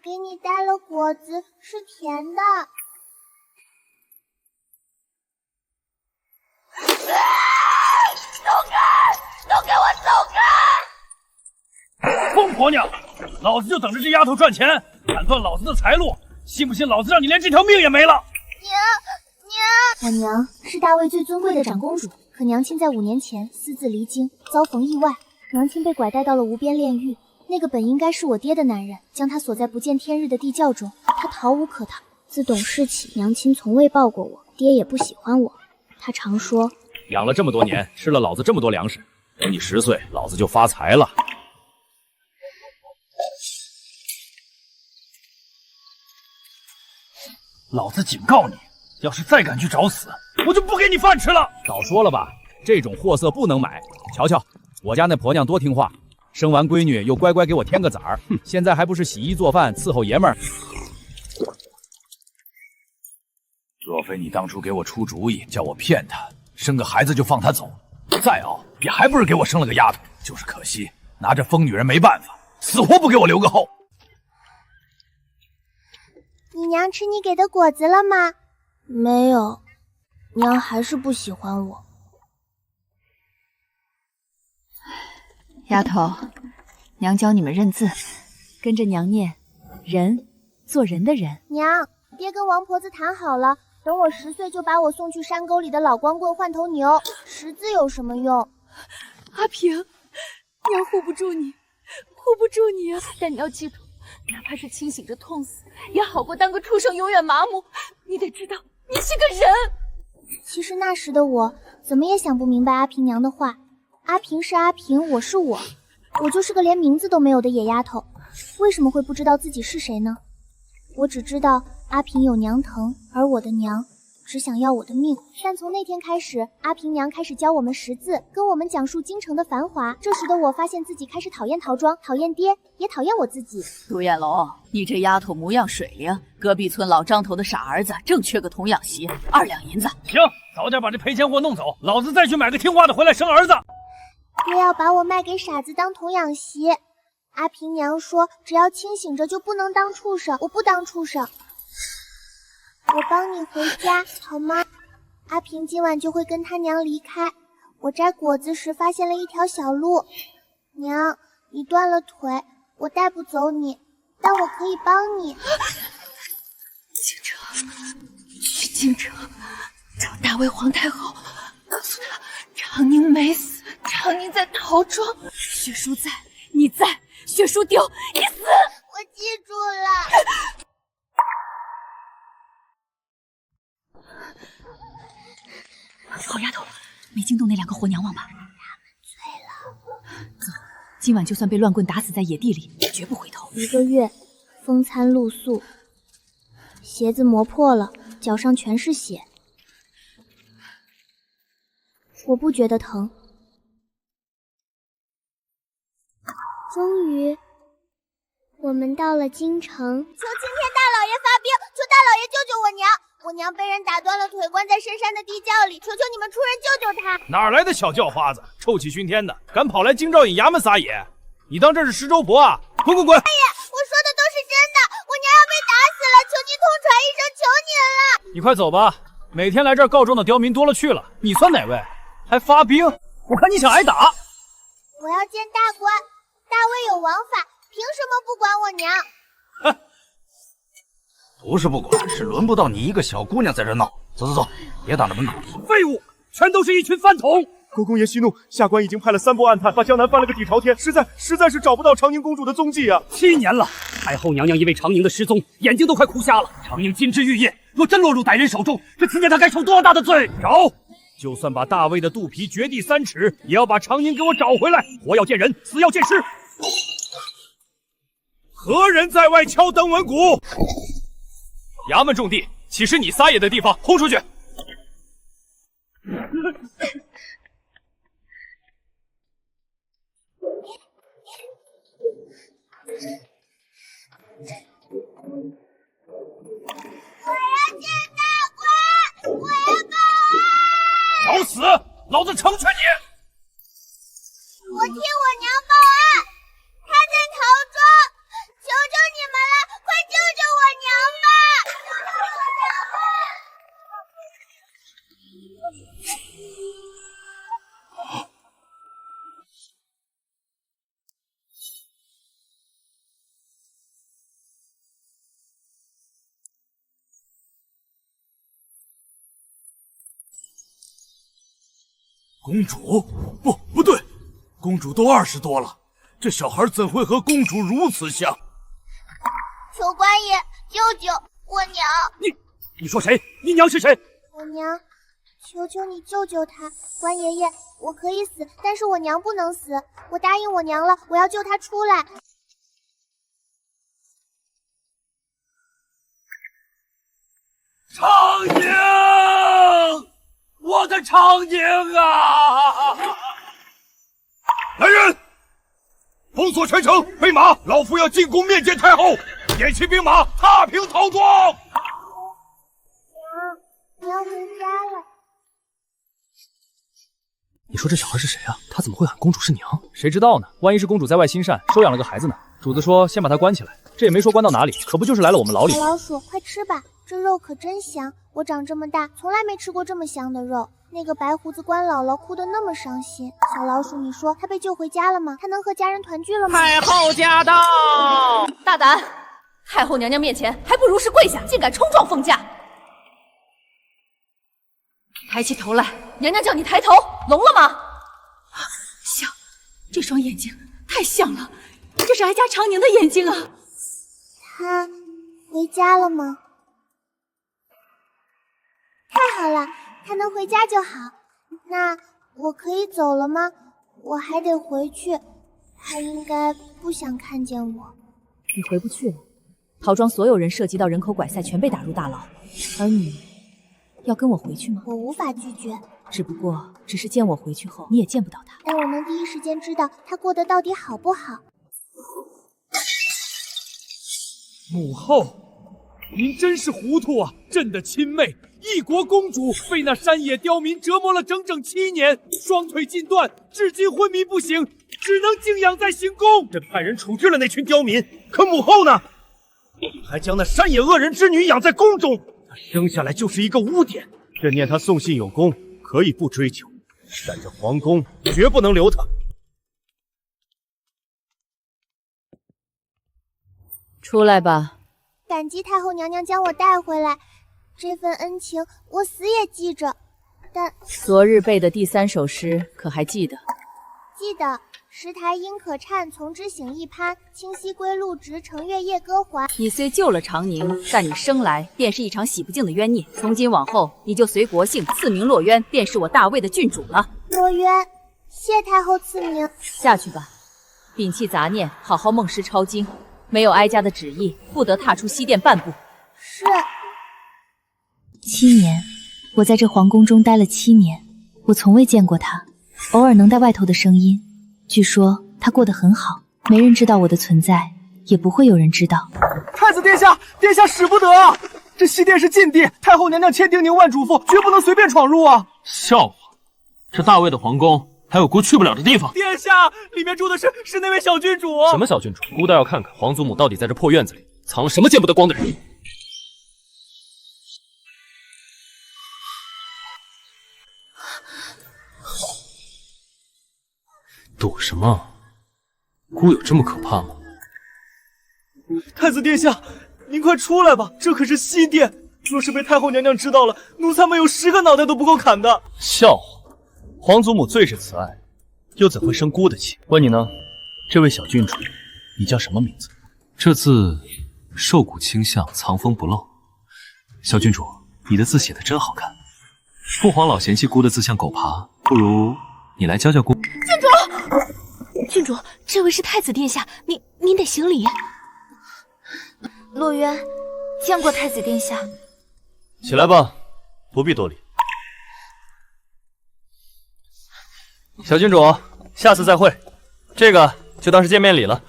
给你带了果子，是甜的。走开！都给我走开！疯婆娘，老子就等着这丫头赚钱，砍断老子的财路，信不信老子让你连这条命也没了？我娘是大魏最尊贵的长公主，可娘亲在5年前私自离京，遭逢意外，娘亲被拐带到了无边炼狱。那个本应该是我爹的男人，将她锁在不见天日的地窖中，她逃无可逃。自懂事起，娘亲从未抱过我，爹也不喜欢我。他常说，养了这么多年，吃了老子这么多粮食，等你10岁，老子就发财了。老子警告你，要是再敢去找死，我就不给你饭吃了。早说了吧，这种货色不能买。瞧瞧，我家那婆娘多听话，生完闺女又乖乖给我添个崽儿，现在还不是洗衣做饭伺候爷们儿。若非你当初给我出主意，叫我骗她，生个孩子就放她走，再熬也还不是给我生了个丫头。就是可惜，拿着疯女人没办法，死活不给我留个后。你娘吃你给的果子了吗？没有，娘还是不喜欢我。丫头，娘教你们认字，跟着娘念“人”，做人的人。娘，爹跟王婆子谈好了，等我10岁就把我送去山沟里的老光棍换头牛。识字有什么用？阿平，娘护不住你，护不住你啊！但你要记住，哪怕是清醒着痛死，也好过当个畜生永远麻木。你得知道，你是个人。其实那时的我，怎么也想不明白阿平娘的话。阿平是阿平，我是我，我就是个连名字都没有的野丫头，为什么会不知道自己是谁呢？我只知道阿平有娘疼，而我的娘只想要我的命。但从那天开始，阿平娘开始教我们识字，跟我们讲述京城的繁华。这时的我发现自己开始讨厌陶庄，讨厌爹，也讨厌我自己。独眼龙，你这丫头模样水灵，隔壁村老张头的傻儿子正缺个童养媳，2两银子。行，早点把这赔钱货弄走，老子再去买个听话的回来生儿子。爹要把我卖给傻子当童养媳。阿平娘说，只要清醒着就不能当畜生，我不当畜生。我帮你回家好吗？阿平今晚就会跟他娘离开。我摘果子时发现了一条小路。娘，你断了腿，我带不走你，但我可以帮你。京城，去京城找大魏皇太后，告诉她长宁没死，长宁在陶庄，血书在，你在，血书丢，你死。我记住了。好丫头，没惊动那2个活娘忘吧？他们醉了。走，今晚就算被乱棍打死在野地里，也绝不回头。1个月，风餐露宿，鞋子磨破了，脚上全是血。我不觉得疼。终于，我们到了京城。求青天大老爷发兵，求大老爷救救我娘！我娘被人打断了腿，关在深山的地窖里，求求你们出人救救她！哪来的小叫花子，臭气熏天的，敢跑来京兆尹衙门撒野？你当这是石州婆啊？滚滚滚！大爷，我说的都是真的，我娘要被打死了，求您痛传一声，求您了！你快走吧，每天来这儿告状的刁民多了去了，你算哪位？还发兵？我看你想挨打！我要见大官，大魏有王法，凭什么不管我娘？哼！不是不管，是轮不到你一个小姑娘在这闹。走走走，别挡着门口。废物，全都是一群饭桶！国公爷息怒，下官已经派了3部暗探，把江南翻了个底朝天，实在是找不到长宁公主的踪迹啊！7年了，太后娘娘因为长宁的失踪，眼睛都快哭瞎了。长宁金枝玉叶，若真落入歹人手中，这7年她该受多大的罪？找！就算把大魏的肚皮掘地3尺，也要把长宁给我找回来！活要见人，死要见尸！何人在外敲登闻鼓？衙门重地，岂是你撒野的地方？轰出去！我要见大官！我要报案！找死！老子成全你！我替我娘报案，她在陶庄，求求你们了，快公主？不对，公主都20多了，这小孩怎会和公主如此像？求官爷救救我娘！你说谁？你娘是谁？我娘，求求你救救她！官爷爷，我可以死，但是我娘不能死。我答应我娘了，我要救她出来。长宁，我的长宁啊！来人，封锁全城，备马！老夫要进宫面见太后，点齐兵马，踏平曹庄。娘回家了。你说这小孩是谁啊？他怎么会喊公主是娘？谁知道呢？万一是公主在外心善，收养了个孩子呢？主子说先把他关起来，这也没说关到哪里，可不就是来了我们牢里？小老鼠，快吃吧，这肉可真香！我长这么大，从来没吃过这么香的肉。那个白胡子官姥姥哭得那么伤心。小老鼠，你说她被救回家了吗？她能和家人团聚了吗？太后驾到！大胆！太后娘娘面前还不如实跪下，竟敢冲撞凤驾！抬起头来，娘娘叫你抬头，聋了吗？像，这双眼睛太像了，这是哀家长宁的眼睛啊！她回家了吗？太好了，她能回家就好。那我可以走了吗？我还得回去，她应该不想看见我。你回不去了，陶庄所有人涉及到人口拐赛全被打入大牢，而你要跟我回去吗？我无法拒绝，只是见我回去后，你也见不到他。但我能第一时间知道他过得到底好不好。母后，您真是糊涂啊！朕的亲妹，一国公主，被那山野刁民折磨了整整7年，双腿尽断，至今昏迷不醒，只能静养在行宫。朕派人处置了那群刁民，可母后呢？还将那山野恶人之女养在宫中，她生下来就是一个污点。朕念她送信有功，可以不追究，但这皇宫绝不能留她。出来吧。感激太后娘娘将我带回来，这份恩情我死也记着。但昨日背的第3首诗可还记得？记得石台应可颤，从之醒一潘，清溪归路直，乘月夜歌还。你虽救了长宁，但你生来便是一场洗不净的冤孽。从今往后，你就随国姓，赐名洛渊，便是我大魏的郡主了。洛渊，谢太后赐名。下去吧，摒弃杂念，好好梦诗抄经。没有哀家的旨意，不得踏出西殿半步。是。7年，我在这皇宫中待了7年，我从未见过他，偶尔能带外头的声音。据说他过得很好，没人知道我的存在，也不会有人知道。太子殿下，殿下使不得啊！这西殿是禁地，太后娘娘千叮咛万嘱咐，绝不能随便闯入啊！笑话，这大魏的皇宫还有姑去不了的地方。殿下，里面住的是那位小郡主。什么小郡主？姑倒要看看皇祖母到底在这破院子里藏了什么见不得光的人。躲什么？姑有这么可怕吗？太子殿下，您快出来吧，这可是西殿，若是被太后娘娘知道了，奴才们有10个脑袋都不够砍的。笑话，皇祖母最是慈爱，又怎会生姑的气？问你呢，这位小郡主，你叫什么名字？这字瘦骨清向，藏锋不露。小郡主，你的字写得真好看。父皇老嫌弃姑的字像狗爬，不如你来教教姑。郡主，这位是太子殿下，您得行礼。洛渊，见过太子殿下。起来吧，不必多礼。小郡主，下次再会。这个就当是见面礼了。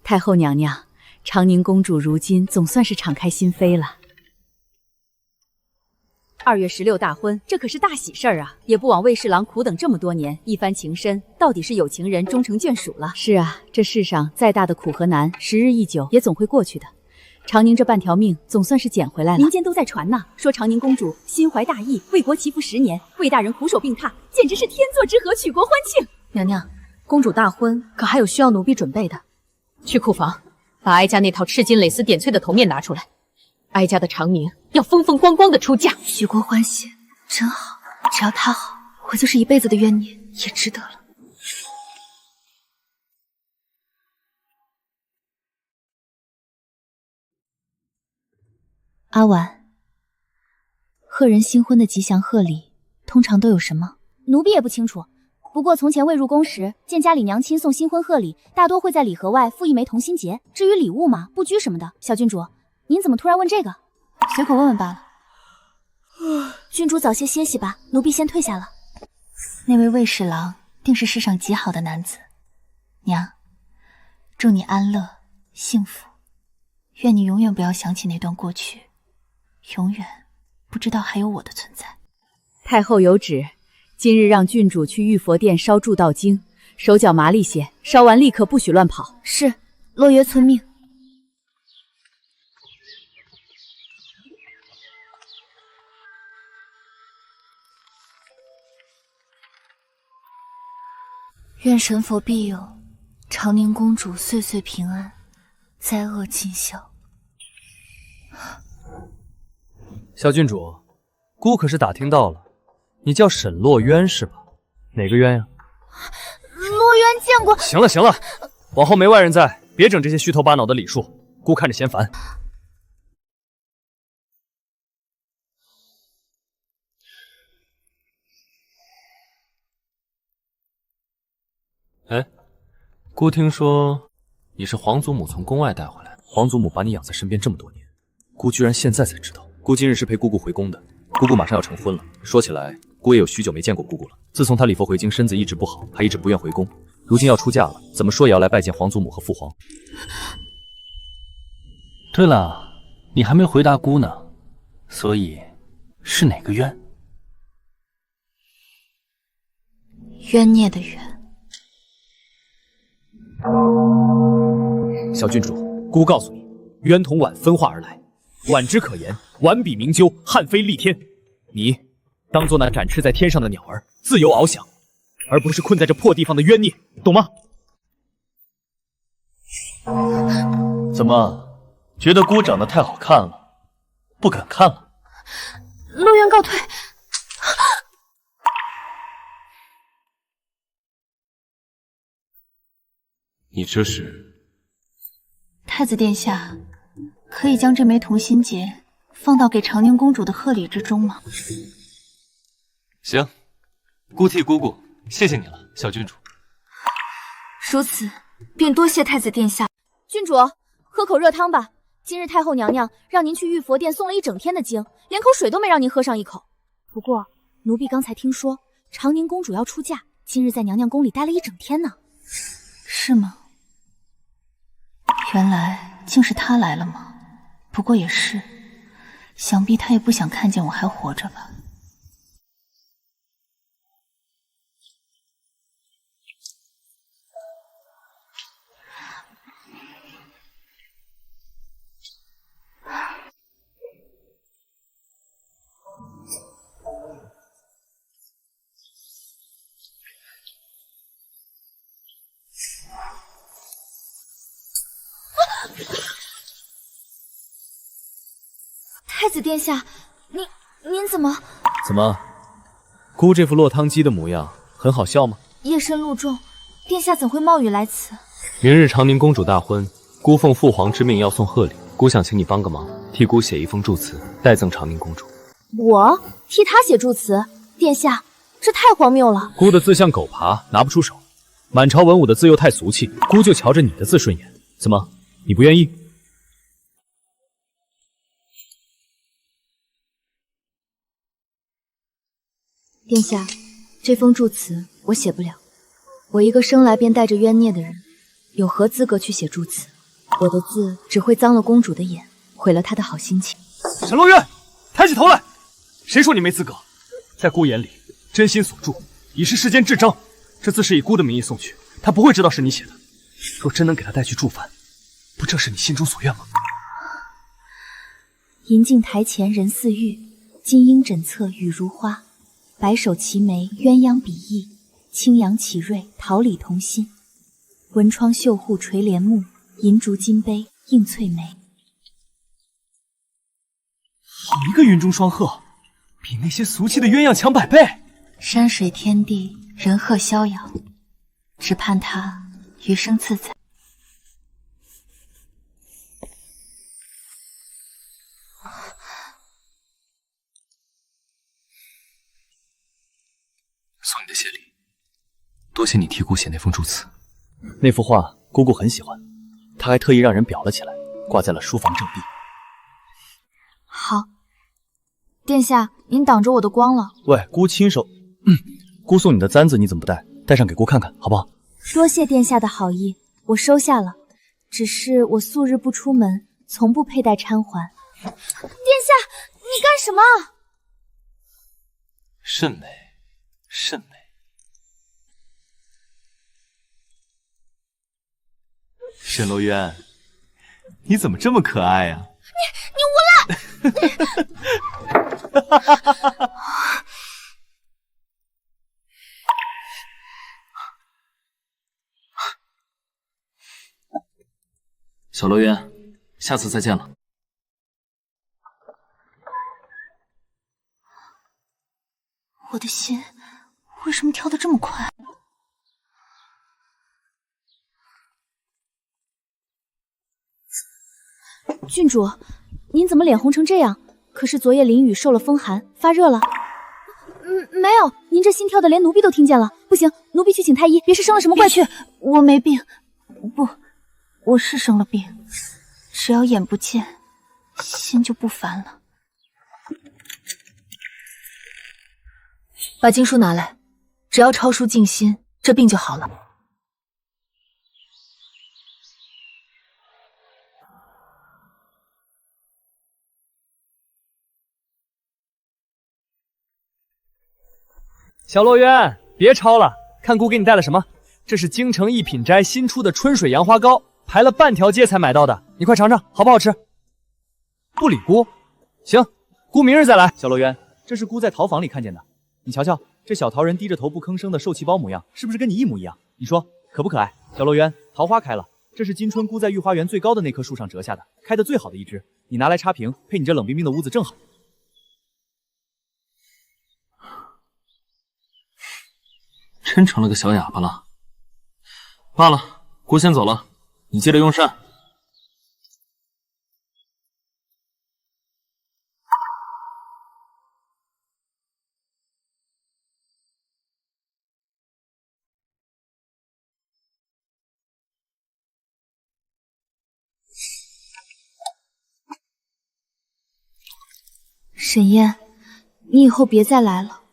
太后娘娘，长宁公主如今总算是敞开心扉了。2月16大婚，这可是大喜事儿啊！也不枉魏侍郎苦等这么多年，一番情深，到底是有情人终成眷属了。是啊，这世上再大的苦和难，时日一久也总会过去的。长宁这半条命总算是捡回来了。民间都在传呐，说长宁公主心怀大义，为国祈福10年，魏大人苦守病榻，简直是天作之合，举国欢庆。娘娘，公主大婚可还有需要奴婢准备的？去库房把哀家那套赤金蕾丝点翠的头面拿出来，哀家的长宁要风风光光的出嫁。许国欢喜，真好，只要他好，我就是一辈子的冤孽也值得了。阿婉，贺人新婚的吉祥贺礼通常都有什么？奴婢也不清楚，不过从前未入宫时，见家里娘亲送新婚贺礼，大多会在礼盒外附一枚同心结。至于礼物嘛，布局什么的，小郡主，您怎么突然问这个？随口问问罢了。郡主早些歇息吧，奴婢先退下了。那位魏侍郎定是世上极好的男子，娘，祝你安乐幸福，愿你永远不要想起那段过去，永远不知道还有我的存在。太后有旨，今日让郡主去玉佛殿烧祝道经，手脚麻利些，烧完立刻不许乱跑。是，落约遵命。愿神佛庇佑，长宁公主岁岁平安，灾厄尽消。小郡主，姑可是打听到了，你叫沈洛渊是吧？哪个渊呀？洛渊见过。行了行了，往后没外人在，别整这些虚头巴脑的礼数，姑看着嫌烦。哎，姑听说你是皇祖母从宫外带回来的。皇祖母把你养在身边这么多年，姑居然现在才知道。姑今日是陪姑姑回宫的，姑姑马上要成婚了。说起来，姑也有许久没见过姑姑了。自从她礼佛回京，身子一直不好，还一直不愿回宫。如今要出嫁了，怎么说也要来拜见皇祖母和父皇。对了，你还没回答姑呢，所以是哪个冤？冤孽的冤。小郡主，姑告诉你，冤同婉分化而来，婉之可言，婉比鸣鸠，汉飞戾天。你当做那展翅在天上的鸟儿，自由翱翔，而不是困在这破地方的冤孽，懂吗？怎么，觉得姑长得太好看了，不敢看了？洛渊告退。你这是？太子殿下，可以将这枚同心结放到给长宁公主的贺礼之中吗？行，姑替姑姑谢谢你了，小郡主。如此，便多谢太子殿下。郡主，喝口热汤吧。今日太后娘娘让您去玉佛殿诵了一整天的经，连口水都没让您喝上一口。不过，奴婢刚才听说长宁公主要出嫁，今日在娘娘宫里待了一整天呢。是吗？原来竟是她来了吗？不过也是，想必她也不想看见我还活着吧。太子殿下，您怎么？怎么，姑这副落汤鸡的模样很好笑吗？夜深路重，殿下怎会冒雨来此？明日长宁公主大婚，姑奉父皇之命要送贺礼，姑想请你帮个忙，替姑写一封祝词，代赠长宁公主。我替她写祝词？殿下，这太荒谬了。姑的字像狗爬，拿不出手；满朝文武的字又太俗气，姑就瞧着你的字顺眼。怎么，你不愿意？殿下，这封祝词我写不了。我一个生来便带着冤孽的人，有何资格去写祝词？我的字只会脏了公主的眼，毁了她的好心情。沈洛渊，抬起头来！谁说你没资格？在姑眼里，真心所祝已是世间至彰。这字是以姑的名义送去，她不会知道是你写的。若真能给她带去祝饭，不正是你心中所愿吗？银镜台前人似玉，金鹰枕侧雨如花。白首齐眉鸳鸯比翼，青阳启瑞桃李同心。文窗绣户垂帘幕，银烛金杯映翠眉。好一个云中双鹤，比那些俗气的鸳鸯强100倍。山水天地，人鹤逍遥，只盼他余生自在。送你的谢礼，多谢你替姑写那封祝词。那幅画姑姑很喜欢，她还特意让人裱了起来，挂在了书房正壁。好，殿下，您挡着我的光了。喂，姑亲手，姑送你的簪子你怎么不戴？戴上给姑看看，好不好？多谢殿下的好意，我收下了。只是我素日不出门，从不佩戴钗环。殿下，你干什么？甚美，甚美。沈洛渊，你怎么这么可爱呀？你无赖！小洛渊，下次再见了。我的心为什么跳得这么快？郡主，您怎么脸红成这样？可是昨夜淋雨受了风寒，发热了？没有，您这心跳的连奴婢都听见了。不行，奴婢去请太医，别是生了什么怪病。我没病，不，我是生了病。只要眼不见，心就不烦了。把经书拿来，只要抄书静心，这病就好了。小洛渊，别抄了，看姑给你带了什么？这是京城一品斋新出的春水杨花糕，排了半条街才买到的，你快尝尝，好不好吃？不理姑？行，姑明日再来。小洛渊，这是姑在桃坊里看见的，你瞧瞧，这小桃人低着头不吭声的受气包模样，是不是跟你一模一样？你说可不可爱？小洛渊，桃花开了，这是今春姑在御花园最高的那棵树上折下的，开的最好的一枝，你拿来插瓶，配你这冷冰冰的屋子正好。真成了个小哑巴了。罢了，姑先走了，你记得用膳。沈燕，你以后别再来了，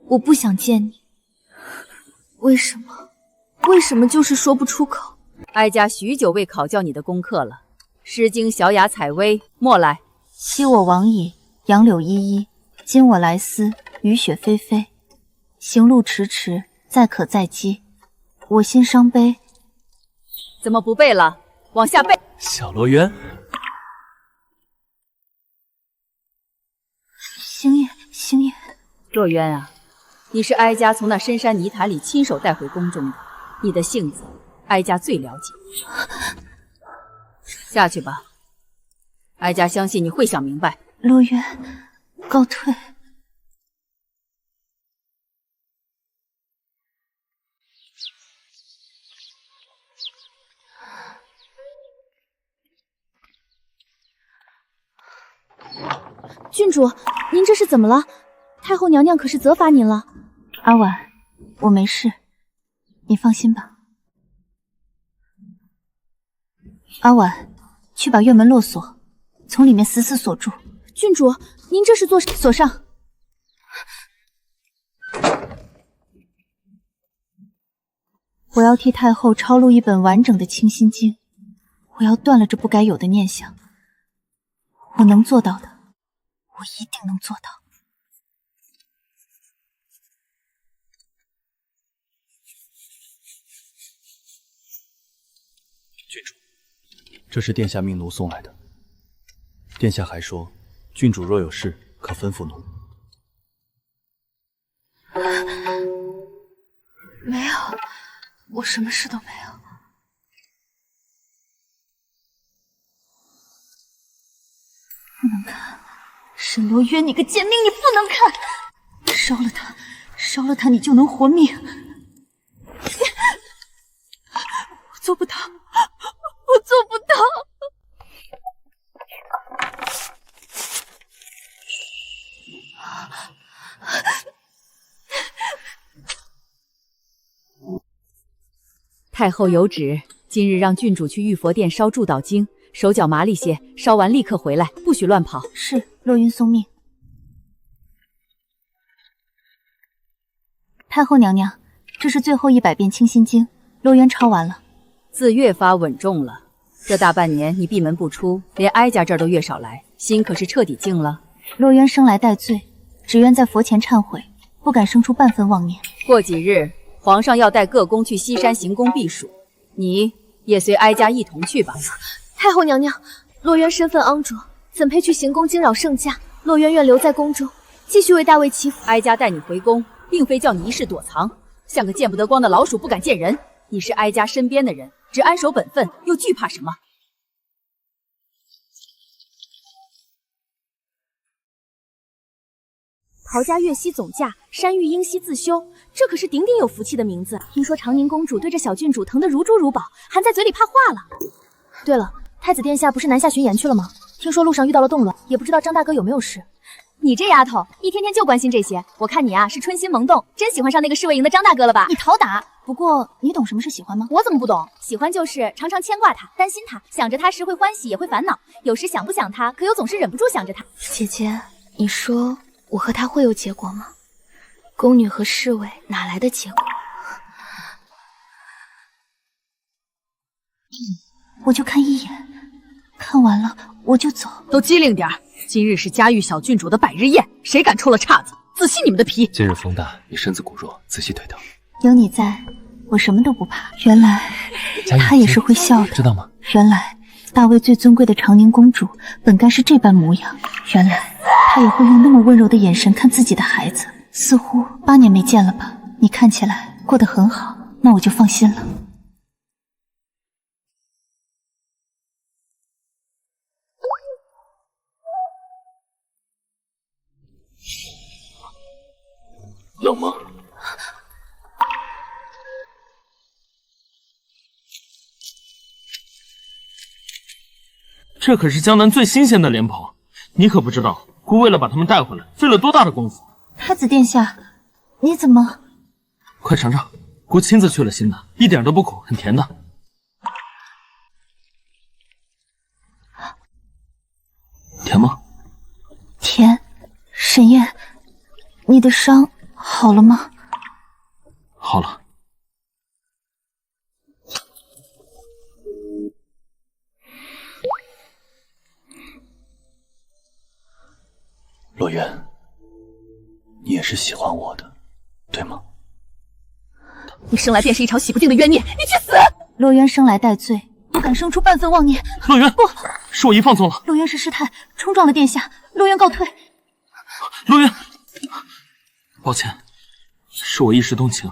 我不想见你。为什么？为什么就是说不出口？哀家许久未考教你的功课了，《诗经·小雅·采薇》，莫来。昔我往矣，杨柳依依；今我来思，雨雪霏霏。行路迟迟，载渴载饥，我心伤悲。怎么不背了？往下背。小洛渊，星夜，星夜，洛渊啊，你是哀家从那深山泥潭里亲手带回宫中的，你的性子，哀家最了解。下去吧，哀家相信你会想明白。洛渊，告退。郡主，您这是怎么了？太后娘娘可是责罚您了。阿婉，我没事，你放心吧。阿婉，去把院门落锁，从里面死死锁住。郡主，您这是做什？锁上。我要替太后抄录一本完整的《清心经》，我要断了这不该有的念想。我能做到的，我一定能做到。郡主，这是殿下命奴送来的。殿下还说，郡主若有事，可吩咐奴。没有，我什么事都没有。不能看，沈罗约，你个贱命，你不能看！烧了他，烧了他，你就能活命。我做不到，我做不到。太后有旨，今日让郡主去玉佛殿烧祝祷经，手脚麻利些，烧完立刻回来，不许乱跑。是，洛云送命。太后娘娘，这是最后100遍清心经，洛渊抄完了。字越发稳重了。这大半年你闭门不出，连哀家这儿都越少来，心可是彻底静了。洛渊生来戴罪，只愿在佛前忏悔，不敢生出半分妄念。过几日，皇上要带各宫去西山行宫避暑，你也随哀家一同去吧。太后娘娘，洛渊身份昂卓，怎配去行宫惊扰圣驾？洛渊愿留在宫中，继续为大卫祈福。哀家带你回宫，并非叫你一世躲藏，像个见不得光的老鼠不敢见人。你是哀家身边的人，只安守本分，又惧怕什么？陶家岳西总驾，山玉英熙自修，这可是顶顶有福气的名字。听说长宁公主对这小郡主疼得如珠如宝，含在嘴里怕化了。对了，太子殿下不是南下巡盐去了吗？听说路上遇到了动乱，也不知道张大哥有没有事。你这丫头一天天就关心这些，我看你啊是春心萌动，真喜欢上那个侍卫营的张大哥了吧？你讨打。不过你懂什么是喜欢吗？我怎么不懂？喜欢就是常常牵挂他，担心他，想着他时会欢喜也会烦恼，有时想不想他，可又总是忍不住想着他。姐姐，你说我和他会有结果吗？宫女和侍卫哪来的结果？我就看一眼，看完了我就走。都机灵点，今日是嘉玉小郡主的百日宴，谁敢戳了岔子，自吸你们的皮。今日风大，你身子骨弱，仔细对等。有你在，我什么都不怕。原来他也是会笑的，知道吗？原来大卫最尊贵的长宁公主本该是这般模样。原来他也会用那么温柔的眼神看自己的孩子。似乎8年没见了吧？你看起来过得很好，那我就放心了。冷吗？这可是江南最新鲜的莲蓬，你可不知道，姑为了把它们带回来，费了多大的功夫。太子殿下，你怎么……快尝尝，姑亲自去了新的，一点都不苦，很甜的。甜吗？甜。沈燕，你的伤好了吗？好了。洛渊，你也是喜欢我的，对吗？你生来便是一条洗不净的冤孽，你去死！洛渊生来戴罪，不敢生出半分妄念。洛渊，不，是我一放纵了。洛渊是失态，冲撞了殿下，洛渊告退。洛渊，抱歉，是我一时动情，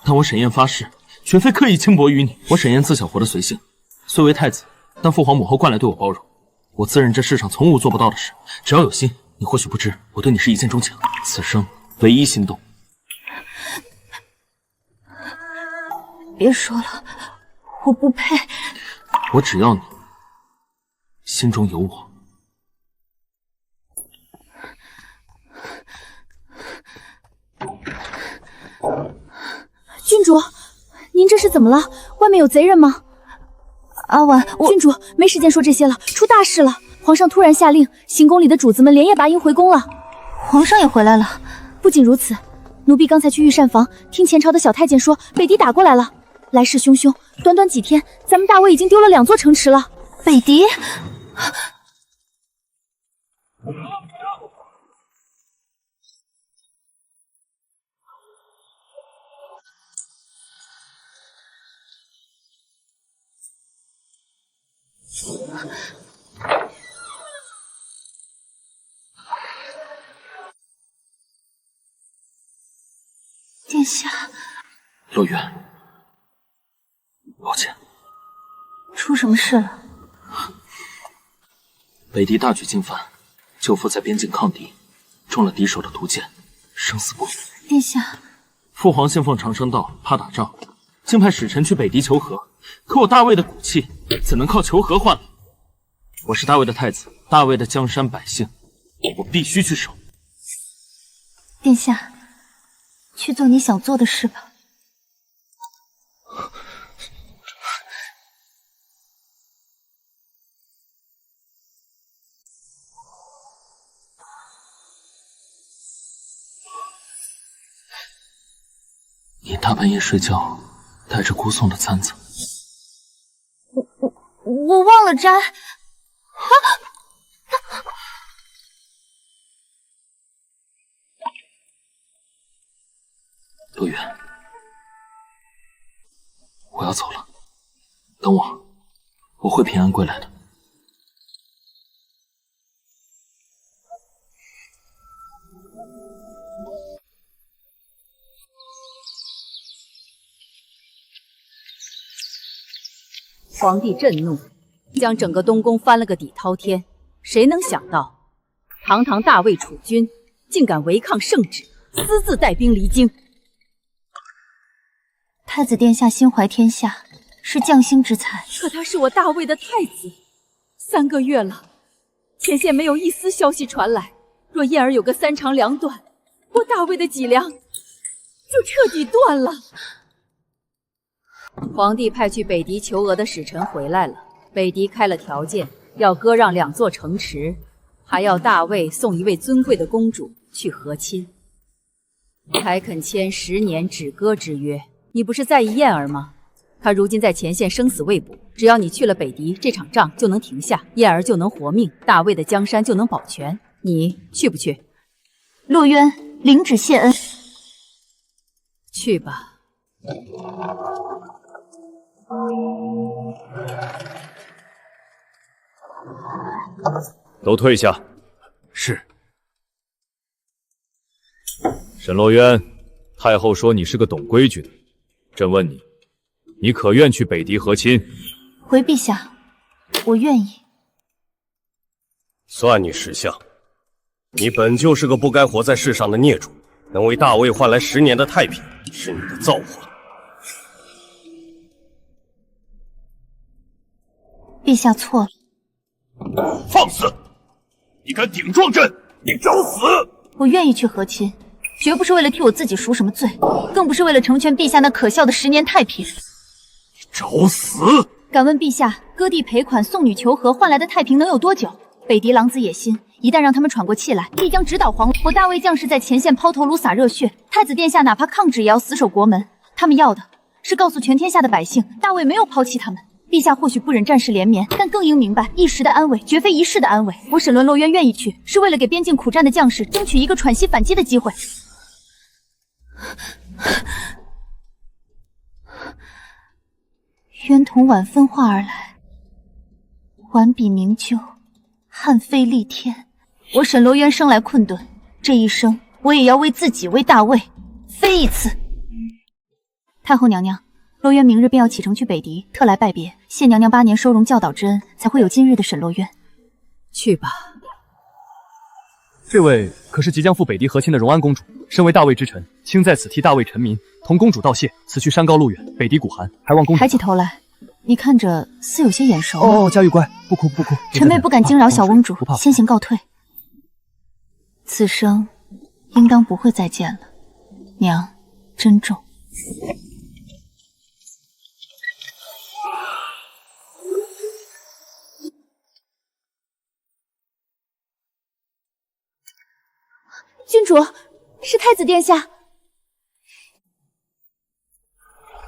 但我沈燕发誓，绝非刻意轻薄于你。我沈燕自小活得随性，虽为太子，但父皇母后惯来对我包容。我自认这世上从无做不到的事，只要有心。你或许不知，我对你是一见钟情，此生唯一心动。别说了，我不配。我只要你心中有我。郡主，您这是怎么了？外面有贼人吗？阿婉，郡主没时间说这些了，出大事了！皇上突然下令，行宫里的主子们连夜拔营回宫了。皇上也回来了。不仅如此，奴婢刚才去御膳房听前朝的小太监说，北狄打过来了，来势汹汹。短短几天，咱们大魏已经丢了2座城池了。北狄？殿下，洛渊，抱歉，出什么事了？北狄大举进犯，舅父在边境抗敌，中了敌手的毒箭，生死不明。殿下，父皇信奉长生道，怕打仗，竟派使臣去北狄求和。可我大魏的骨气，怎能靠求和换来？我是大魏的太子，大魏的江山百姓，我必须去守。殿下，去做你想做的事吧。你大半夜睡觉，带着姑送的簪子。我忘了摘。陆远，我要走了，等我会平安归来的。皇帝震怒，将整个东宫翻了个底滔天。谁能想到，堂堂大魏储君竟敢违抗圣旨，私自带兵离京。太子殿下心怀天下，是将星之才。可他是我大魏的太子，3个月了，前线没有一丝消息传来。若燕儿有个3长2短，我大魏的脊梁就彻底断了。皇帝派去北狄求俄的使臣回来了，北狄开了条件，要割让2座城池，还要大魏送一位尊贵的公主去和亲，才肯签10年止割之约。你不是在意燕儿吗？她如今在前线生死未卜，只要你去了北狄，这场仗就能停下，燕儿就能活命，大魏的江山就能保全。你去不去？洛渊，领旨谢恩。去吧。都退下。是。沈洛渊，太后说你是个懂规矩的，朕问你，你可愿去北狄和亲？回陛下，我愿意。算你识相，你本就是个不该活在世上的孽种，能为大魏换来10年的太平，是你的造化。陛下错了。放肆！你敢顶撞朕，你找死！我愿意去和亲，绝不是为了替我自己赎什么罪，更不是为了成全陛下那可笑的10年太平。你找死！敢问陛下，割地赔款、送女求和换来的太平能有多久？北狄狼子野心，一旦让他们喘过气来，必将直捣黄龙。我大魏将士在前线抛头颅洒热血，太子殿下哪怕抗旨也要死守国门。他们要的是告诉全天下的百姓，大魏没有抛弃他们。陛下或许不忍战事连绵，但更应明白，一时的安慰绝非一世的安慰。我沈伦洛渊愿意去，是为了给边境苦战的将士争取一个喘息反击的机会。渊同晚分化而来，晚笔明就，汉飞立天。我沈洛渊生来困顿，这一生我也要为自己、为大魏飞一次。太后娘娘，洛渊明日便要启程去北狄，特来拜别，谢娘娘8年收容教导之恩，才会有今日的沈洛渊。去吧。这位可是即将赴北狄和亲的荣安公主，身为大魏之臣，卿在此替大魏臣民同公主道谢。此去山高路远，北狄苦寒，还望公主抬起头来，你看着似有些眼熟。哦，佳玉乖，不哭不哭。臣妹不敢惊扰小公主，先行告退。此生应当不会再见了，娘珍重。郡主，是太子殿下。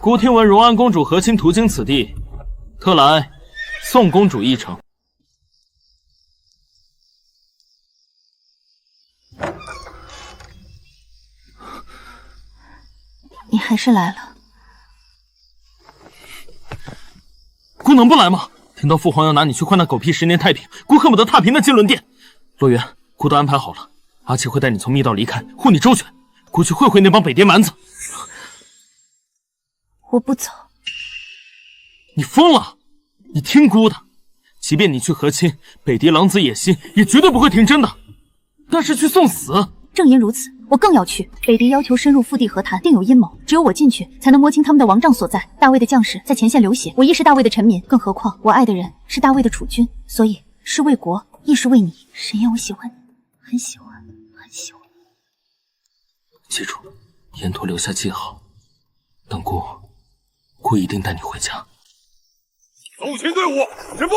孤听闻荣安公主和亲途经此地，特来送公主一程。你还是来了。姑能不来吗？听到父皇要拿你去换那狗屁10年太平，姑恨不得踏平那金轮殿。洛渊，姑都安排好了。阿七会带你从密道离开，护你周全。姑去会会那帮北狄蛮子。我不走。你疯了！你听姑的，即便你去和亲，北狄狼子野心也绝对不会听真的。但是去送死，正因如此，我更要去。北狄要求深入腹地和谈，定有阴谋，只有我进去，才能摸清他们的王帐所在。大卫的将士在前线流血，我亦是大卫的臣民，更何况我爱的人是大卫的储君，所以是为国，亦是为你。沈燕，我喜欢你，很喜欢，很喜欢。记住，沿途留下记号，等姑一定带你回家。送亲队伍，止步！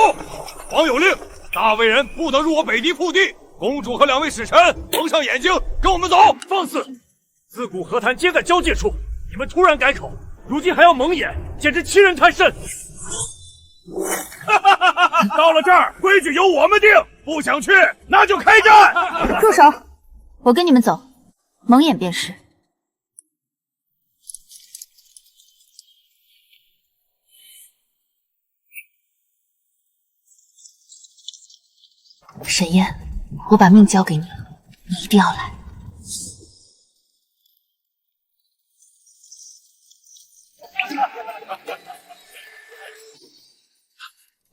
皇有令，大魏人不得入我北狄腹地。公主和2位使臣蒙上眼睛，跟我们走。放肆！自古和谈皆在交界处，你们突然改口，如今还要蒙眼，简直欺人太甚！到了这儿，规矩由我们定，不想去那就开战。住手！我跟你们走，蒙眼便是。沈燕，我把命交给你，你一定要来。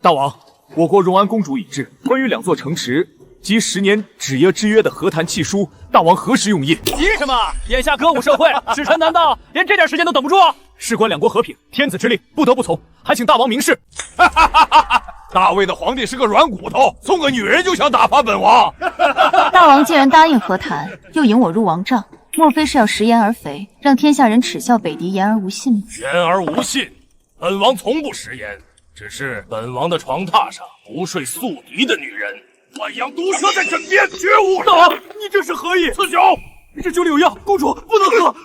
大王，我国荣安公主已至，关于2座城池及10年止耶之约的和谈契书，大王何时用印？急什么？眼下歌舞社会，使臣难道连这点时间都等不住？事关2国和平，天子之令，不得不从，还请大王明示。大魏的皇帝是个软骨头，送个女人就想打发本王。大王既然答应和谈，又引我入王帐，莫非是要食言而肥，让天下人耻笑北狄言而无信吗？言而无信，本王从不食言，只是本王的床榻上不睡宿敌的女人，万阳毒蛇在枕边，绝无。大王，你这是何意？赐酒，这酒里有药，公主不能喝。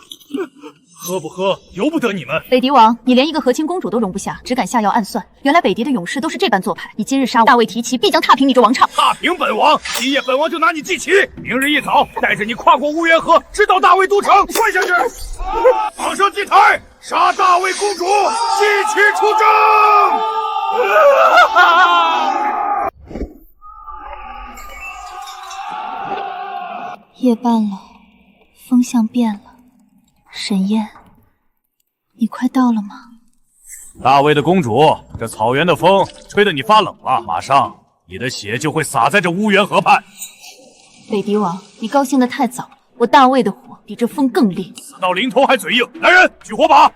喝不喝由不得你们。北狄王，你连一个和亲公主都容不下，只敢下药暗算。原来北狄的勇士都是这般做派。你今日杀我大卫提旗，必将踏平你这王朝。踏平本王，今夜本王就拿你祭旗。明日一早，带着你跨过乌渊河，直到大魏都城，跪下去，绑上祭台，杀大魏公主，祭旗出征。夜半了，风向变了。沈燕，你快到了吗？大魏的公主，这草原的风吹得你发冷了，马上你的血就会洒在这乌渊河畔。北狄王，你高兴得太早了，我大魏的火比这风更烈。死到临头还嘴硬，来人，举火把！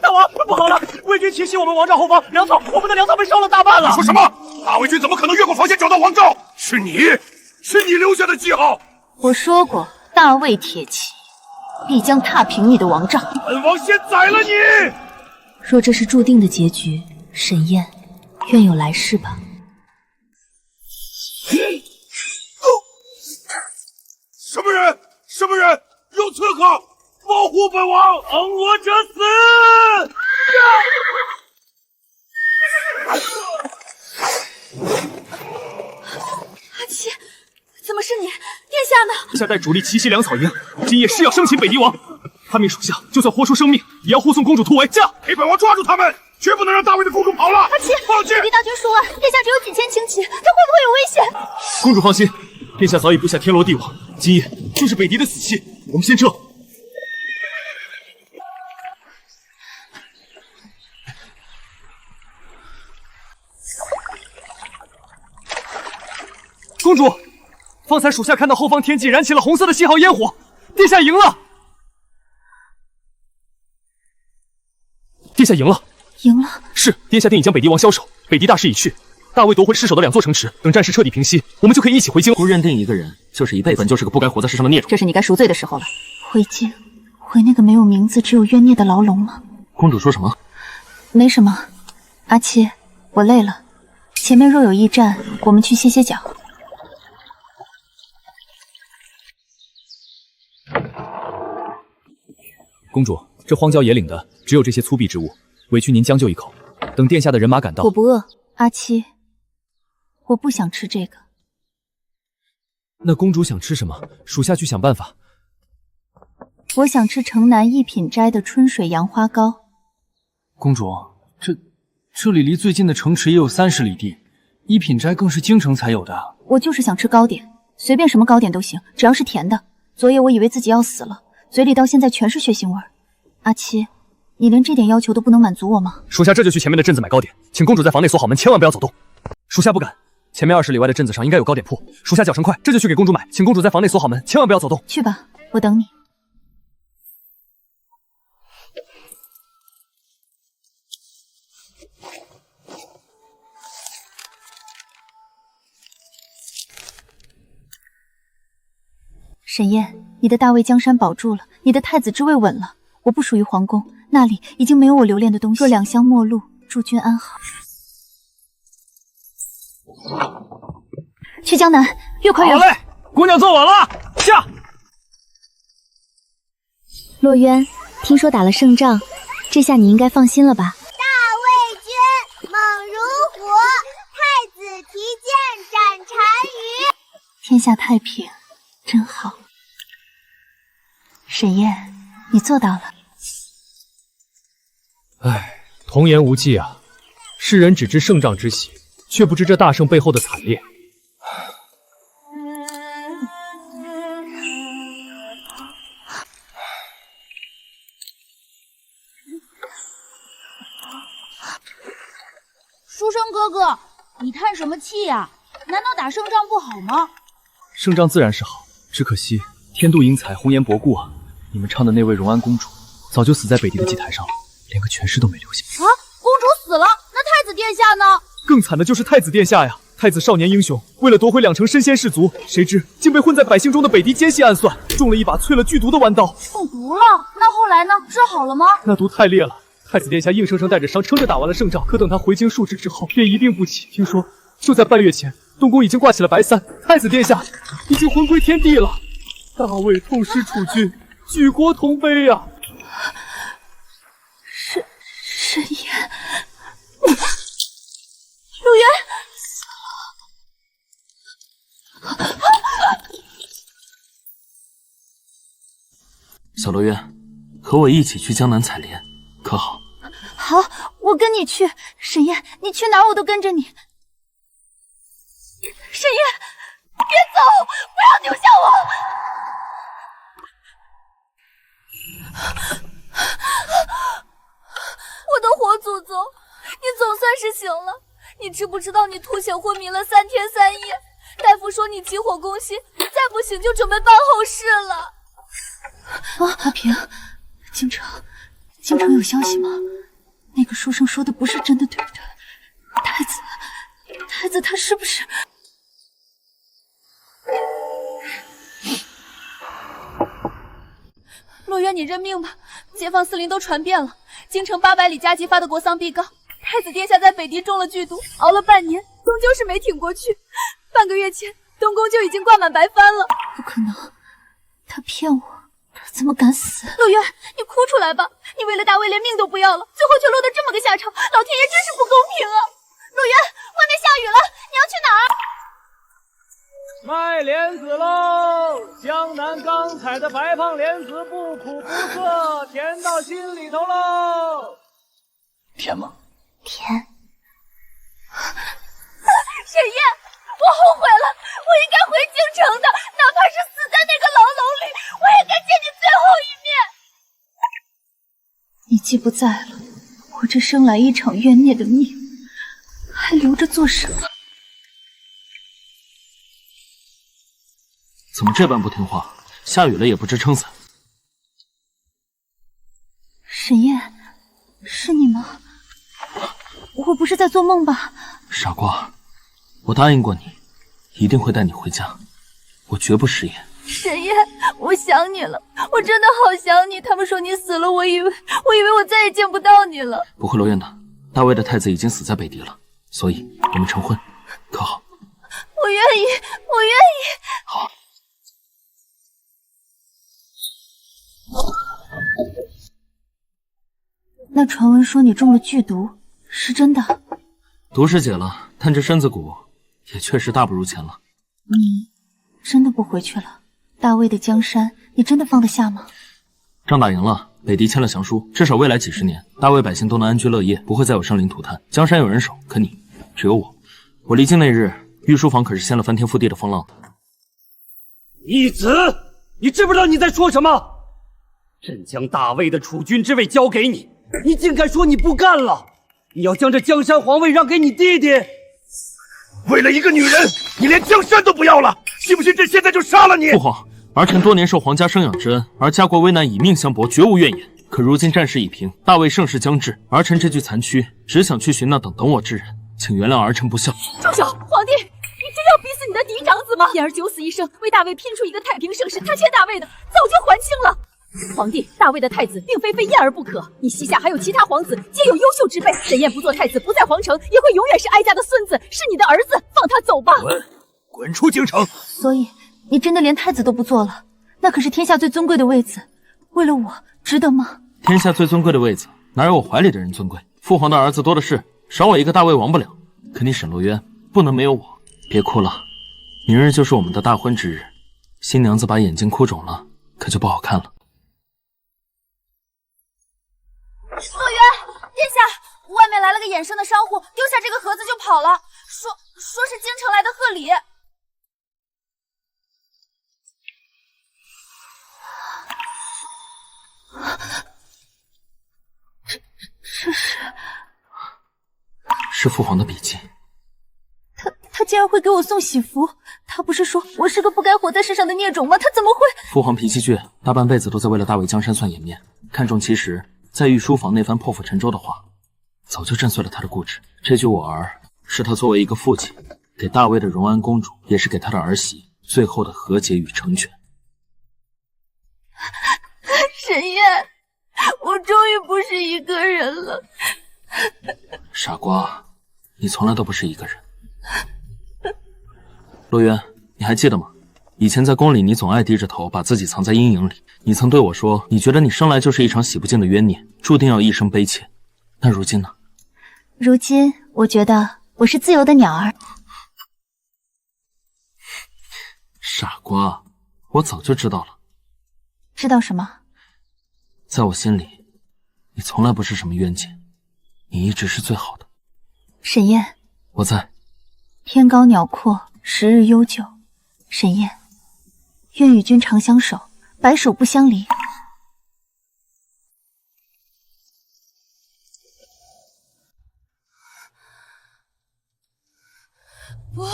大王，不好了！魏军奇袭我们王帐后方，粮草，我们的粮草被烧了大半了！你说什么？大魏军怎么可能越过防线找到王帐？是你留下的记号。我说过，大魏铁骑必将踏平你的王帐。本王先宰了你！若这是注定的结局，沈燕，愿有来世吧。什么人？什么人？有刺客！保护本王，亡我者死！阿七，怎么是你？殿下呢？殿下带主力奇袭粮草营，今夜誓要生擒北狄王。他命属下就算豁出生命，也要护送公主突围。驾！给本王抓住他们，绝不能让大魏的公主跑了。阿七，放弃！北狄大军数万，殿下只有几千轻骑，他会不会有危险？公主放心，殿下早已布下天罗地网，今夜就是北狄的死期。我们先撤。公主，方才属下看到后方天际燃起了红色的信号烟火，殿下赢了！殿下赢了！赢了！是，殿下定已将北狄王枭首，北狄大势已去，大魏夺回失守的2座城池，等战事彻底平息，我们就可以一起回京。不认定一个人，就是一辈子，本就是个不该活在世上的孽种。这是你该赎罪的时候了。回京，回那个没有名字、只有冤孽的牢笼吗？公主说什么？没什么。阿七，我累了，前面若有驿站，我们去歇歇脚。公主，这荒郊野岭的，只有这些粗鄙之物，委屈您将就一口。等殿下的人马赶到，我不饿。阿七，我不想吃这个。那公主想吃什么？属下去想办法。我想吃城南一品斋的春水杨花糕。公主，这里离最近的城池也有30里地，一品斋更是京城才有的。我就是想吃糕点，随便什么糕点都行，只要是甜的。昨夜我以为自己要死了，嘴里到现在全是血腥味儿。阿七，你连这点要求都不能满足我吗？属下这就去前面的镇子买糕点，请公主在房内锁好门，千万不要走动。属下不敢，前面20里外的镇子上应该有糕点铺，属下脚程快，这就去给公主买，请公主在房内锁好门，千万不要走动。去吧，我等你。沈燕，你的大魏江山保住了，你的太子之位稳了。我不属于皇宫，那里已经没有我留恋的东西。若两相陌路，祝君安好。去江南，越快越好。好嘞，姑娘坐稳了，下。洛渊，听说打了胜仗，这下你应该放心了吧？大魏军猛如虎，太子提剑斩单于。天下太平，真好。沈燕，你做到了。唉，童言无忌啊！世人只知胜仗之喜，却不知这大胜背后的惨烈。书生哥哥，你叹什么气呀？难道打胜仗不好吗？胜仗自然是好，只可惜天妒英才，红颜薄顾啊！你们唱的那位荣安公主，早就死在北狄的祭台上了，连个全尸都没留下。啊！公主死了，那太子殿下呢？更惨的就是太子殿下呀！太子少年英雄，为了夺回2城身先士卒，谁知竟被混在百姓中的北狄奸细暗算，中了一把淬了剧毒的弯刀。中毒了？那后来呢？治好了吗？那毒太烈了，太子殿下硬生生带着伤撑着打完了胜仗，可等他回京述职之后，便一病不起。听说就在半月前，东宫已经挂起了白伞，太子殿下已经魂归天地了。大魏痛失储君，举国同悲呀！沈燕，陆渊死了。小洛渊，和我一起去江南采莲，可好？好，我跟你去。沈燕，你去哪儿我都跟着你。沈燕，别走，不要丢下我！我的火祖宗，你总算是醒了。你知不知道你吐血昏迷了3天3夜？大夫说你急火攻心，再不行就准备办后事了。阿平，京城有消息吗？那个书生说的不是真的，对不对？太子他是不是？洛渊，你认命吧，街坊四邻都传遍了，京城800里加急发的国丧必告，太子殿下在北狄中了剧毒，熬了半年，终究是没挺过去。半个月前，东宫就已经挂满白帆了。不可能，他骗我，他怎么敢死？洛渊，你哭出来吧，你为了大魏连命都不要了，最后却落得这么个下场，老天爷真是不公平啊！洛渊，外面下雨了，你要去哪儿？卖莲子喽！江南刚采的白胖莲子，不苦不涩，甜到心里头喽！甜吗？甜。沈燕，我后悔了，我应该回京城的，哪怕是死在那个牢笼里，我也该见你最后一面。你既不在了，我这生来一场冤孽的命，还留着做什么？怎么这般不听话？下雨了也不知撑伞。沈燕，是你吗？我不是在做梦吧？傻瓜，我答应过你，一定会带你回家，我绝不食言。沈燕，我想你了，我真的好想你。他们说你死了，我以为我再也见不到你了。不会罗院的，大魏的太子已经死在北狄了，所以我们成婚，可好？我愿意，我愿意。好。那传闻说你中了剧毒，是真的？毒是解了，但这身子骨也确实大不如前了。你真的不回去了？大魏的江山，你真的放得下吗？仗打赢了，北狄签了降书，至少未来几十年，大魏百姓都能安居乐业，不会再有生灵涂炭。江山有人守，可你只有我。我离京那日，御书房可是掀了翻天覆地的风浪的。义子，你知不知道你在说什么？朕将大魏的储君之位交给你，你竟敢说你不干了？你要将这江山皇位让给你弟弟？为了一个女人，你连江山都不要了？信不信朕现在就杀了你？父皇，儿臣多年受皇家生养之恩，而家国危难以命相搏，绝无怨言。可如今战事已平，大魏盛世将至，儿臣这具残躯只想去寻那等我之人，请原谅儿臣不孝。住手！皇帝，你真要逼死你的嫡长子吗？言儿九死一生，为大魏拼出一个太平盛世，他欠大魏的早就还清了。皇帝，大魏的太子并非非燕儿不可，你膝下还有其他皇子，皆有优秀之辈。沈燕不做太子，不在皇城，也会永远是哀家的孙子，是你的儿子。放他走吧。滚出京城！所以你真的连太子都不做了？那可是天下最尊贵的位子，为了我，值得吗？天下最尊贵的位子，哪有我怀里的人尊贵？父皇的儿子多的是，少我一个大魏亡不了。可你沈洛渊不能没有我。别哭了，明日就是我们的大婚之日，新娘子把眼睛哭肿了，可就不好看了。洛渊，殿下，外面来了个眼生的商户，丢下这个盒子就跑了，说是京城来的贺礼。这是父皇的笔记。他竟然会给我送喜服？他不是说我是个不该活在世上的孽种吗？他怎么会？父皇脾气倔，大半辈子都在为了大魏江山算颜面，看重其实，在御书房那番破釜沉舟的话，早就震碎了他的固执。这句我儿，是他作为一个父亲，给大魏的荣安公主，也是给他的儿媳最后的和解与成全。沈燕，我终于不是一个人了。傻瓜，你从来都不是一个人。洛渊，你还记得吗？以前在宫里，你总爱低着头，把自己藏在阴影里。你曾对我说，你觉得你生来就是一场洗不尽的冤孽，注定要一生悲切。那如今呢？如今，我觉得我是自由的鸟儿。傻瓜，我早就知道了。知道什么？在我心里，你从来不是什么冤家，你一直是最好的。沈燕，我在。天高鸟阔，时日悠久。沈燕，愿与君长相守，白首不相离。不，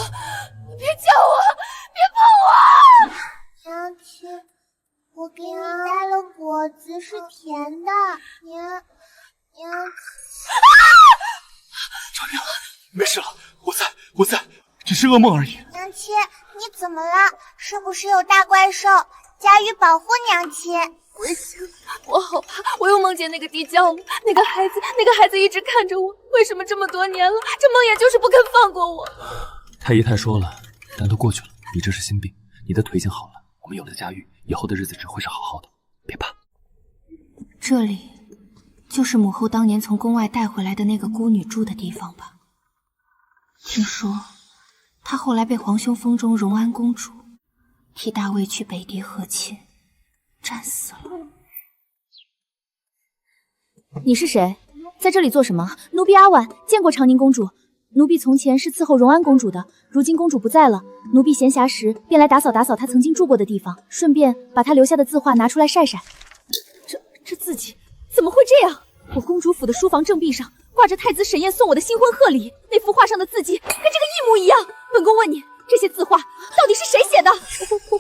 别叫我，别碰我！娘亲，我给你带了果子，是甜的。娘亲。长娘，没事了，我在，只是噩梦而已。娘亲，你怎么了？是不是有大怪兽？佳玉保护娘亲。不行，我好怕，我又梦见那个地窖了。那个孩子一直看着我，为什么这么多年了，这梦魇就是不肯放过我？太医太说了，但都过去了。你这是心病，你的腿已经好了，我们有了佳玉，以后的日子只会是好好的，别怕。这里就是母后当年从宫外带回来的那个孤女住的地方吧？听说她后来被皇兄封中荣安公主，替大魏去北狄和亲，战死了。你是谁？在这里做什么？奴婢阿婉，见过长宁公主。奴婢从前是伺候荣安公主的，如今公主不在了，奴婢闲暇时便来打扫打扫她曾经住过的地方，顺便把她留下的字画拿出来晒晒。这字迹怎么会这样？我公主府的书房正壁上挂着太子沈燕送我的新婚贺礼，那幅画上的字迹跟这个一模一样。本宫问你，这些字画到底是谁写的？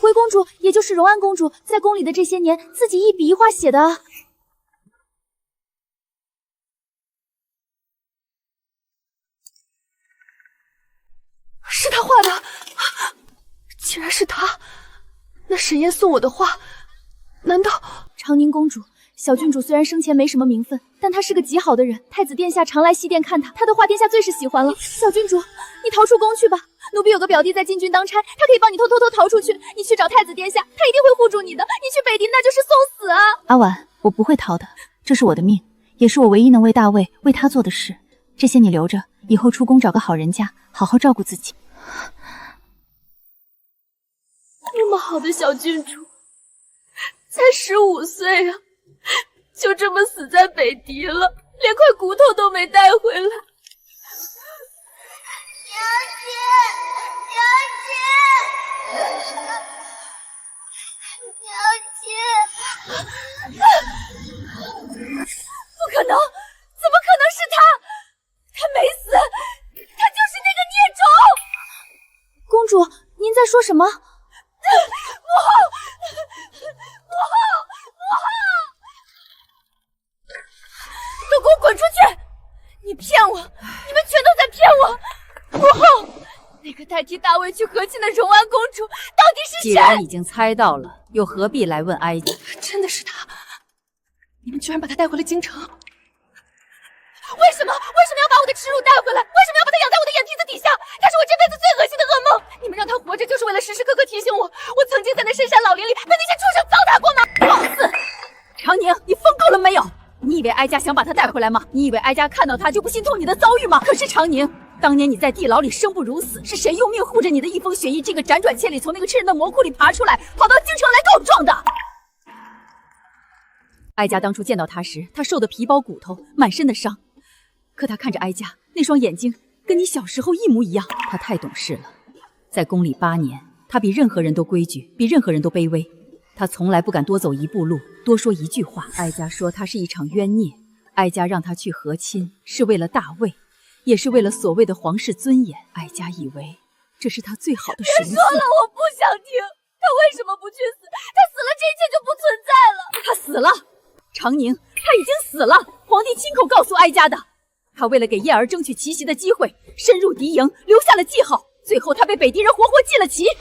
回公主，也就是荣安公主，在宫里的这些年，自己一笔一画写的。是他画的，竟然是他！那沈燕送我的画，难道……长宁公主，小郡主虽然生前没什么名分，但她是个极好的人。太子殿下常来西殿看她，她的画殿下最是喜欢了。小郡主，你逃出宫去吧。奴婢有个表弟在禁军当差，他可以帮你偷逃出去。你去找太子殿下，他一定会护住你的。你去北狄那就是送死啊！阿婉，我不会逃的，这是我的命，也是我唯一能为大魏为他做的事。这些你留着，以后出宫找个好人家，好好照顾自己。那么好的小郡主，才15岁啊，就这么死在北狄了，连块骨头都没带回来。娘亲，不可能，怎么可能是他？他没死，他就是那个孽种！公主，您在说什么？母后，母后，母后！都给我滚出去！你骗我，你们全都在骗我！母后，那个代替大卫去和亲的荣安公主到底是谁？既然已经猜到了，又何必来问哀家？真的是他！你们居然把他带回了京城！为什么要把我的耻辱带回来？为什么要把他养在我的眼皮子底下？他是我这辈子最恶心的噩梦！你们让他活着，就是为了时时刻刻提醒我，我曾经在那深山老林里被那些畜生糟蹋过吗？放肆！长宁，你疯够了没有？你以为哀家想把他带回来吗？你以为哀家看到他就不心痛你的遭遇吗？可是长宁，当年你在地牢里生不如死，是谁用命护着你的一封血衣，这个辗转千里从那个吃人的魔窟里爬出来，跑到京城来告状的？哀家当初见到他时，他瘦得皮包骨头，满身的伤。可他看着哀家那双眼睛，跟你小时候一模一样。他太懂事了，在宫里8年，他比任何人都规矩，比任何人都卑微。他从来不敢多走一步路，多说一句话。哀家说他是一场冤孽，哀家让他去和亲，是为了大卫，也是为了所谓的皇室尊严。哀家以为这是他最好的神器。别说了，我不想听。他为什么不去死？他死了，这一切就不存在了。他死了，长宁，他已经死了。皇帝亲口告诉哀家的。他为了给燕儿争取奇袭的机会，深入敌营，留下了记号。最后他被北狄人活活祭了旗，连个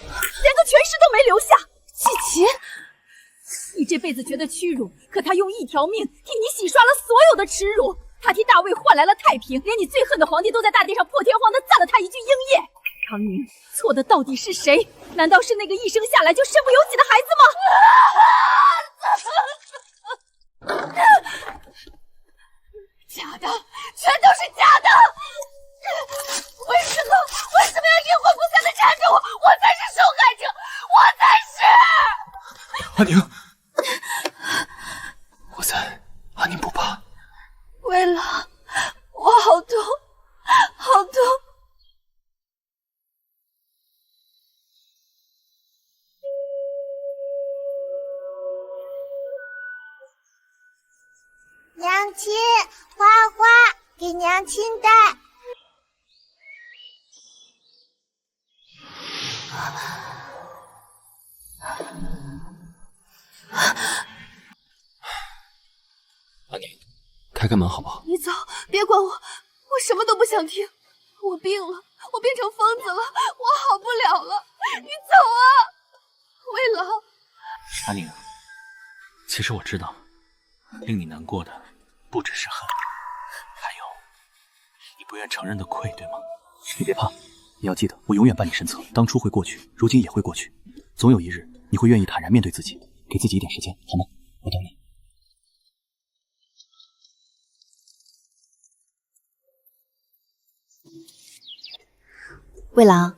全尸都没留下。祭旗？你这辈子觉得屈辱，可他用一条命替你洗刷了所有的耻辱。他替大卫换来了太平，连你最恨的皇帝都在大殿上破天荒地赞了他一句英业。长宁，错的到底是谁？难道是那个一生下来就身不由己的孩子吗？假的，全都是假的！为什么要阴魂不散的缠着我？我才是受害者，我才是！阿宁，我在，阿宁不怕。为了我好痛，好痛！娘亲，花花，给娘亲戴。阿宁，开门好不好？你走，别管我，我什么都不想听。我病了，我变成疯子了，我好不了了。你走啊，魏老。阿宁，其实我知道，令你难过的不只是恨，还有你不愿承认的愧，对吗？你别怕，你要记得，我永远伴你身侧。当初会过去，如今也会过去，总有一日你会愿意坦然面对自己，给自己一点时间，好吗？我等你。魏郎，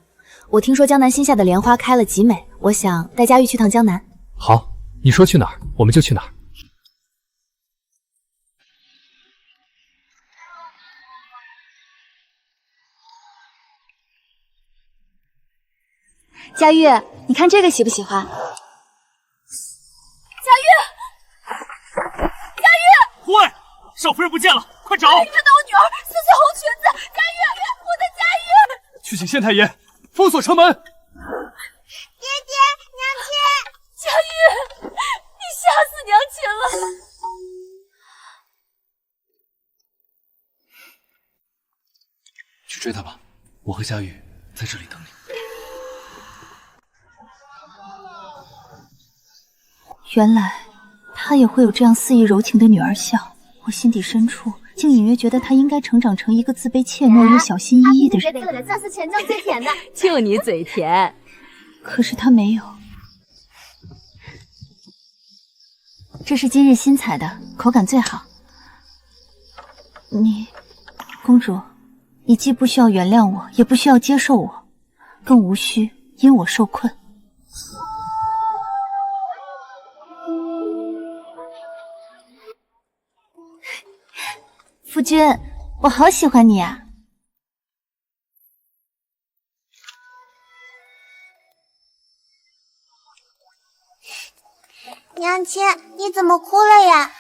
我听说江南新下的莲花开了极美，我想带佳玉去趟江南。好，你说去哪儿，我们就去哪儿。佳玉，你看这个喜不喜欢？佳玉，喂，少夫人不见了，快找！你看到我女儿撕碎红裙子，佳玉，我的佳玉！去请县太爷封锁城门。爹爹，娘亲，佳玉，你吓死娘亲了！去追他吧，我和佳玉在这里等你。原来他也会有这样肆意柔情的女儿笑，我心底深处竟隐约觉得他应该成长成一个自卑怯懦又小心翼翼的人。这是全镇最甜的，就你嘴甜。可是他没有。这是今日新采的，口感最好。公主，你既不需要原谅我，也不需要接受我，更无需因我受困。夫君，我好喜欢你啊！娘亲，你怎么哭了呀？